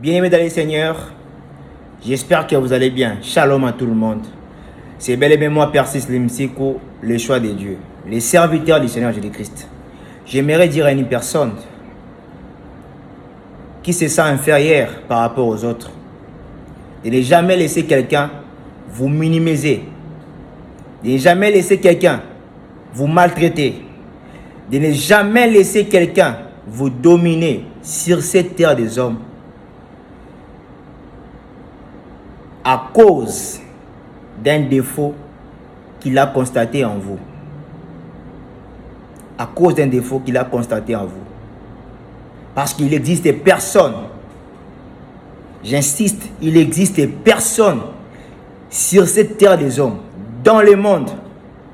Bien-aimés dans les Seigneurs, j'espère que vous allez bien. Shalom à tout le monde. C'est bel et bien moi, Persis Limsiko, le choix de Dieu, les serviteurs du Seigneur Jésus-Christ. J'aimerais dire à une personne qui se sent inférieure par rapport aux autres, de ne jamais laisser quelqu'un vous minimiser, de ne jamais laisser quelqu'un vous maltraiter, de ne jamais laisser quelqu'un vous dominer sur cette terre des hommes à cause d'un défaut qu'il a constaté en vous. À cause d'un défaut qu'il a constaté en vous. Parce qu'il existe personne, j'insiste, il existe personne sur cette terre des hommes, dans le monde,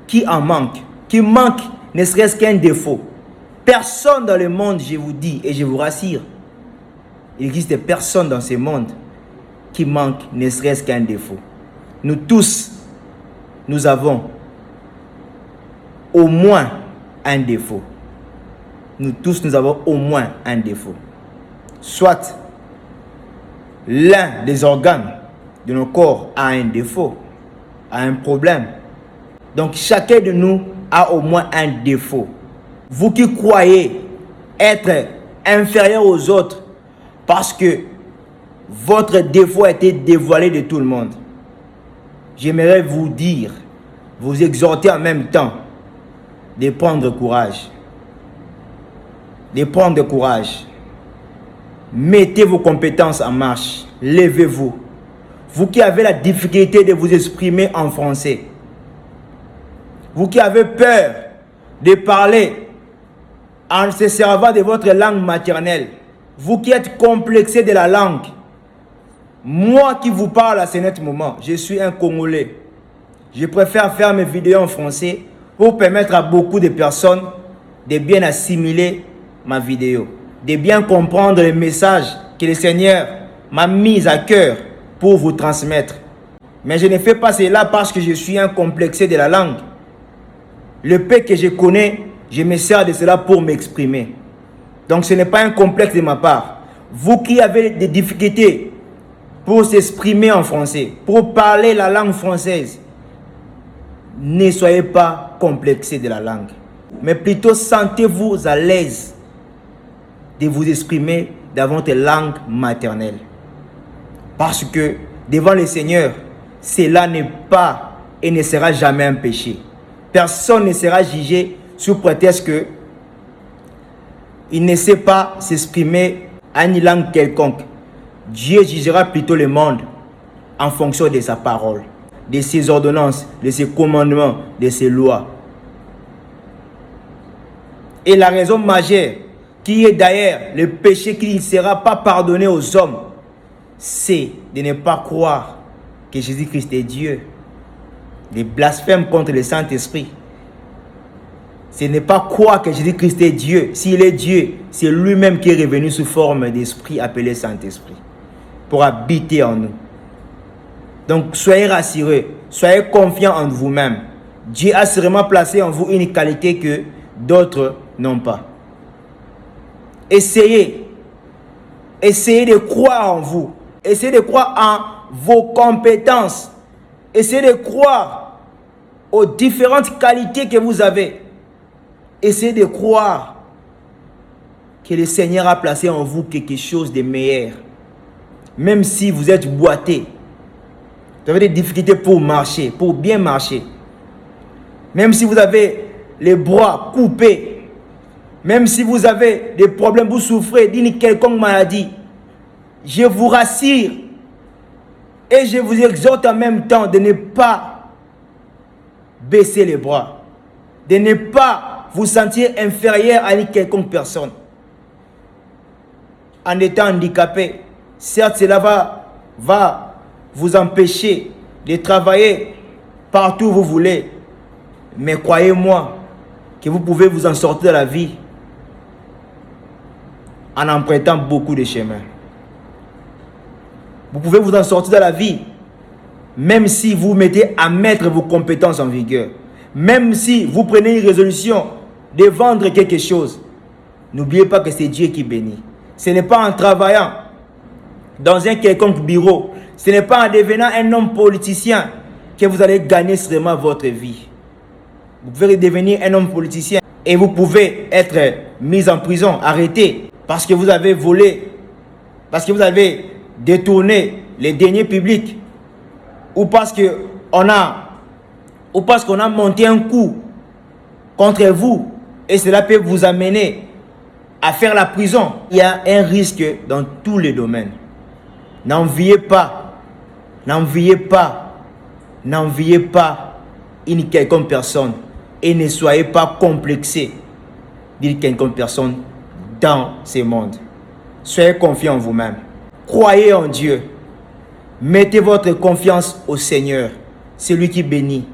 qui en manque, qui manque ne serait-ce qu'un défaut. Personne dans le monde, je vous dis et je vous rassure, il existe personne dans ce monde qui manque ne serait-ce qu'un défaut. Nous tous, nous avons au moins un défaut. Nous tous, nous avons au moins un défaut. Soit l'un des organes de nos corps a un défaut, a un problème. Donc chacun de nous a au moins un défaut. Vous qui croyez être inférieur aux autres parce que votre défaut a été dévoilé de tout le monde, j'aimerais vous dire, vous exhorter en même temps de prendre courage. De prendre courage. Mettez vos compétences en marche. Levez-vous. Vous qui avez la difficulté de vous exprimer en français. Vous qui avez peur de parler en se servant de votre langue maternelle. Vous qui êtes complexé de la langue. Moi qui vous parle à ce net moment, je suis un Congolais. Je préfère faire mes vidéos en français pour permettre à beaucoup de personnes de bien assimiler ma vidéo, de bien comprendre le message que le Seigneur m'a mis à cœur pour vous transmettre. Mais je ne fais pas cela parce que je suis un complexé de la langue. Le peu que je connais, je me sers de cela pour m'exprimer. Donc ce n'est pas un complexe de ma part. Vous qui avez des difficultés pour s'exprimer en français, pour parler la langue française, ne soyez pas complexés de la langue, mais plutôt sentez-vous à l'aise de vous exprimer dans votre langue maternelle. Parce que devant le Seigneur, cela n'est pas et ne sera jamais un péché. Personne ne sera jugé sous prétexte que il ne sait pas s'exprimer en une langue quelconque. Dieu jugera plutôt le monde en fonction de sa parole, de ses ordonnances, de ses commandements, de ses lois. Et la raison majeure qui est d'ailleurs le péché qui ne sera pas pardonné aux hommes, c'est de ne pas croire que Jésus-Christ est Dieu. Les blasphèmes contre le Saint-Esprit. Ce n'est pas croire que Jésus-Christ est Dieu. S'il est Dieu, c'est lui-même qui est revenu sous forme d'esprit appelé Saint-Esprit pour habiter en nous. Donc soyez rassurés, soyez confiants en vous-même. Dieu a sûrement placé en vous une qualité que d'autres n'ont pas. Essayez de croire en vous. Essayez de croire en vos compétences. Essayez de croire aux différentes qualités que vous avez. Essayez de croire que le Seigneur a placé en vous quelque chose de meilleur. Même si vous êtes boité, vous avez des difficultés pour marcher, pour bien marcher. Même si vous avez les bras coupés, même si vous avez des problèmes, vous souffrez d'une quelconque maladie, je vous rassure et je vous exhorte en même temps de ne pas baisser les bras, de ne pas vous sentir inférieur à une quelconque personne. En étant handicapé, certes cela va vous empêcher de travailler partout où vous voulez, mais croyez-moi que vous pouvez vous en sortir de la vie en empruntant beaucoup de chemins. Vous pouvez vous en sortir de la vie même si vous mettez à mettre vos compétences en vigueur. Même si vous prenez une résolution de vendre quelque chose, n'oubliez pas que c'est Dieu qui bénit. Ce n'est pas en travaillant dans un quelconque bureau. Ce n'est pas en devenant un homme politicien que vous allez gagner vraiment votre vie. Vous pouvez devenir un homme politicien et vous pouvez être mis en prison, arrêté, parce que vous avez volé, parce que vous avez détourné les deniers publics, ou parce qu'on a monté un coup contre vous et cela peut vous amener à faire la prison. Il y a un risque dans tous les domaines. N'enviez pas, n'enviez pas, n'enviez pas une quelconque personne et ne soyez pas complexé d'une quelconque personne dans ce monde. Soyez confiants en vous-même. Croyez en Dieu. Mettez votre confiance au Seigneur. C'est lui qui bénit.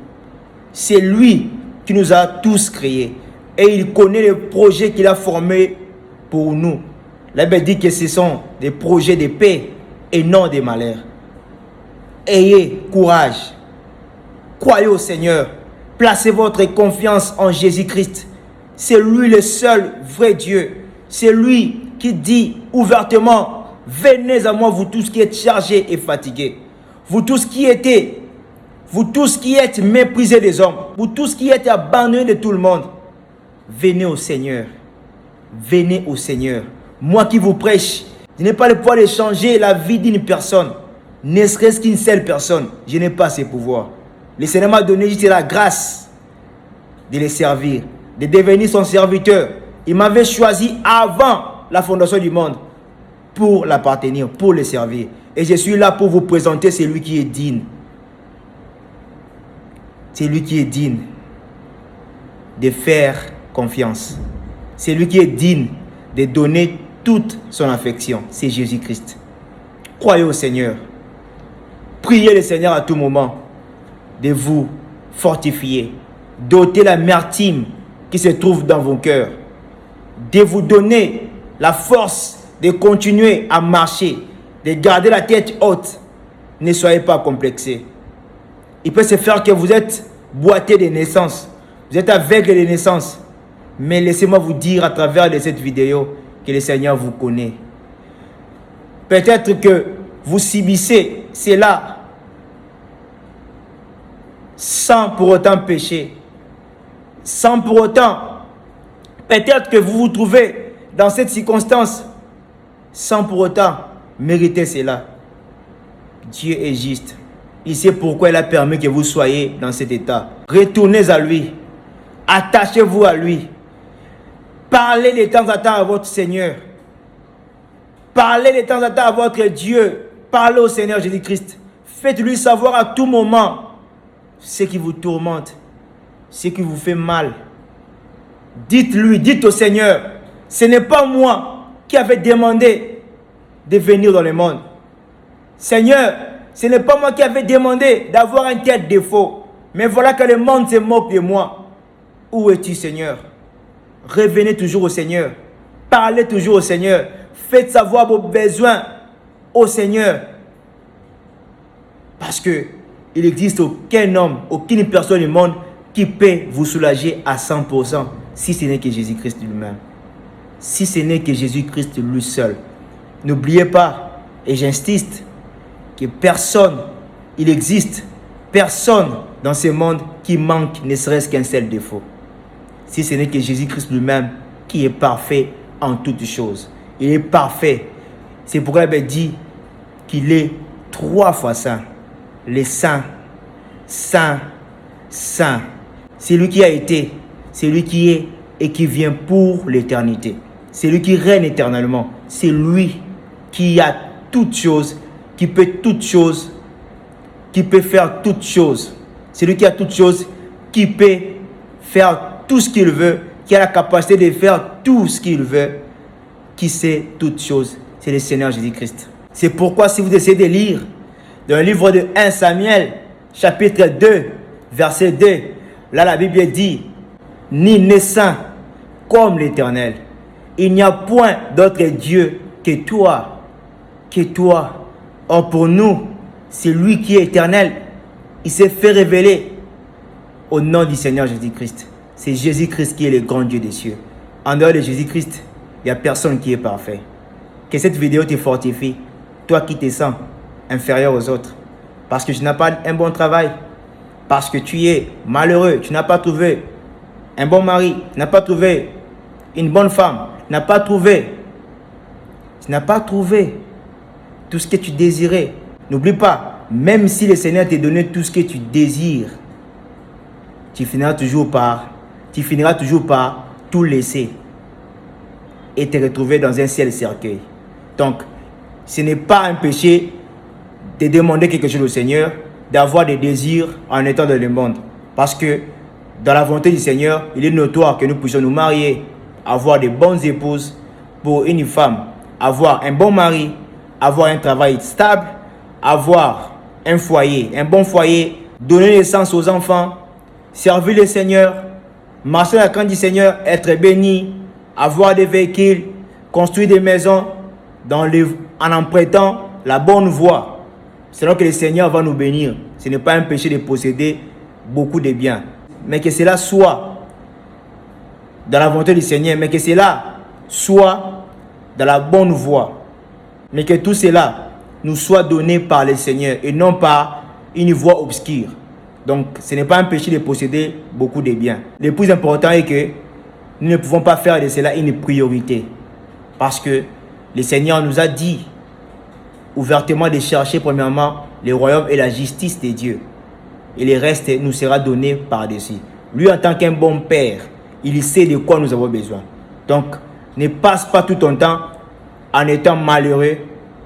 C'est lui qui nous a tous créés. Et il connaît les projets qu'il a formés pour nous. La Bible dit que ce sont des projets de paix et non de malheur. Ayez courage. Croyez au Seigneur. Placez votre confiance en Jésus-Christ. C'est lui le seul vrai Dieu. C'est lui qui dit ouvertement: venez à moi, vous tous qui êtes chargés et fatigués. Vous tous qui êtes méprisés des hommes. Vous tous qui êtes abandonnés de tout le monde. Venez au Seigneur. Venez au Seigneur. Moi qui vous prêche, je n'ai pas le pouvoir de changer la vie d'une personne. Ne serait-ce qu'une seule personne. Je n'ai pas ces pouvoirs. Le Seigneur m'a donné juste la grâce de les servir, de devenir son serviteur. Il m'avait choisi avant la fondation du monde pour l'appartenir, pour le servir. Et je suis là pour vous présenter celui qui est digne. C'est lui qui est digne de faire confiance. C'est lui qui est digne de donner toute son affection. C'est Jésus-Christ. Croyez au Seigneur. Priez le Seigneur à tout moment de vous fortifier, d'ôter l'amertume qui se trouve dans vos cœurs, de vous donner la force de continuer à marcher, de garder la tête haute. Ne soyez pas complexés. Il peut se faire que vous êtes boiteux de naissance, vous êtes aveugle de naissance, mais laissez-moi vous dire à travers de cette vidéo que le Seigneur vous connaît. Peut-être que vous subissez cela sans pour autant pécher, sans pour autant, peut-être que vous vous trouvez dans cette circonstance sans pour autant mériter cela. Dieu est juste. Il sait pourquoi il a permis que vous soyez dans cet état. Retournez à lui. Attachez-vous à lui. Parlez de temps en temps à votre Seigneur. Parlez de temps en temps à votre Dieu. Parlez au Seigneur Jésus-Christ. Faites-lui savoir à tout moment ce qui vous tourmente, ce qui vous fait mal. Dites-lui, dites au Seigneur: ce n'est pas moi qui avais demandé de venir dans le monde. Seigneur, ce n'est pas moi qui avais demandé d'avoir un tel défaut. Mais voilà que le monde se moque de moi. Où es-tu, Seigneur? Revenez toujours au Seigneur. Parlez toujours au Seigneur. Faites savoir vos besoins au Seigneur. Parce que il n'existe aucun homme, aucune personne du monde qui peut vous soulager à 100% si ce n'est que Jésus-Christ lui-même. Si ce n'est que Jésus-Christ lui seul. N'oubliez pas, et j'insiste, que personne, il existe personne dans ce monde qui manque ne serait-ce qu'un seul défaut. Si ce n'est que Jésus-Christ lui-même qui est parfait en toutes choses. Il est parfait. C'est pourquoi la Bible dit qu'il est 3 fois saint. Les saints, saint, saint. C'est lui qui a été, c'est lui qui est et qui vient pour l'éternité. C'est lui qui règne éternellement. C'est lui qui a toutes choses, qui peut toutes choses, qui peut faire toutes choses. C'est lui qui a toutes choses, qui peut faire tout ce qu'il veut, qui a la capacité de faire tout ce qu'il veut, qui sait toutes choses. C'est le Seigneur Jésus-Christ. C'est pourquoi si vous essayez de lire dans le livre de 1 Samuel, chapitre 2, verset 2, là la Bible dit: ni n'est saint comme l'Éternel. Il n'y a point d'autre Dieu que toi, que toi. Or pour nous, c'est lui qui est éternel. Il s'est fait révéler au nom du Seigneur Jésus-Christ. C'est Jésus-Christ qui est le grand Dieu des cieux. En dehors de Jésus-Christ, il n'y a personne qui est parfait. Que cette vidéo te fortifie. toi qui te sens inférieur aux autres, parce que tu n'as pas un bon travail, parce que tu es malheureux, tu n'as pas trouvé un bon mari, tu n'as pas trouvé une bonne femme, tu n'as pas trouvé tout ce que tu désirais. N'oublie pas, même si le Seigneur t'a donné tout ce que tu désires, tu finiras toujours par tout laisser et te retrouver dans un ciel cercueil. Donc, ce n'est pas un péché de demander quelque chose au Seigneur, d'avoir des désirs en étant dans le monde. Parce que dans la volonté du Seigneur, il est notoire que nous puissions nous marier, avoir de bonnes épouses pour une femme, avoir un bon mari, avoir un travail stable, avoir un foyer, un bon foyer, donner naissance aux enfants, servir le Seigneur, marcher dans la crainte du Seigneur, être béni, avoir des véhicules, construire des maisons en empruntant la bonne voie. C'est là que le Seigneur va nous bénir. Ce n'est pas un péché de posséder beaucoup de biens, mais que cela soit dans la volonté du Seigneur, mais que cela soit dans la bonne voie, mais que tout cela nous soit donné par le Seigneur et non par une voie obscure. Donc, ce n'est pas un péché de posséder beaucoup de biens. Le plus important est que nous ne pouvons pas faire de cela une priorité, parce que le Seigneur nous a dit ouvertement de chercher premièrement le royaume et la justice de Dieu. Et le reste nous sera donné par-dessus. Lui, en tant qu'un bon père, il sait de quoi nous avons besoin. Donc, ne passe pas tout ton temps en étant malheureux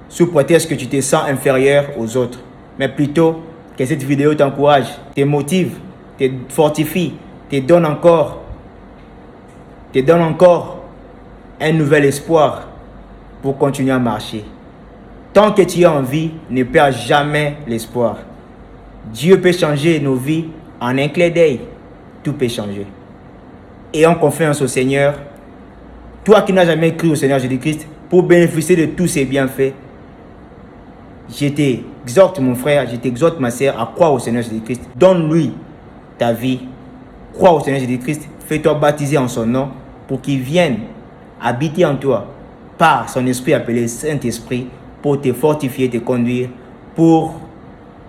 sous prétexte que tu te sens inférieur aux autres. Mais plutôt que cette vidéo t'encourage, te motive, te fortifie, te donne encore un nouvel espoir pour continuer à marcher. Tant que tu es en vie, ne perds jamais l'espoir. Dieu peut changer nos vies en un clin d'œil. Tout peut changer. Ayons confiance au Seigneur. Toi qui n'as jamais cru au Seigneur Jésus-Christ, pour bénéficier de tous ses bienfaits, je t'exhorte mon frère, je t'exhorte ma sœur à croire au Seigneur Jésus-Christ. Donne-lui ta vie. Crois au Seigneur Jésus-Christ. Fais-toi baptiser en son nom pour qu'il vienne habiter en toi par son esprit appelé Saint-Esprit, pour te fortifier, te conduire, pour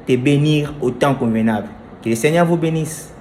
te bénir au temps convenable. Que le Seigneur vous bénisse.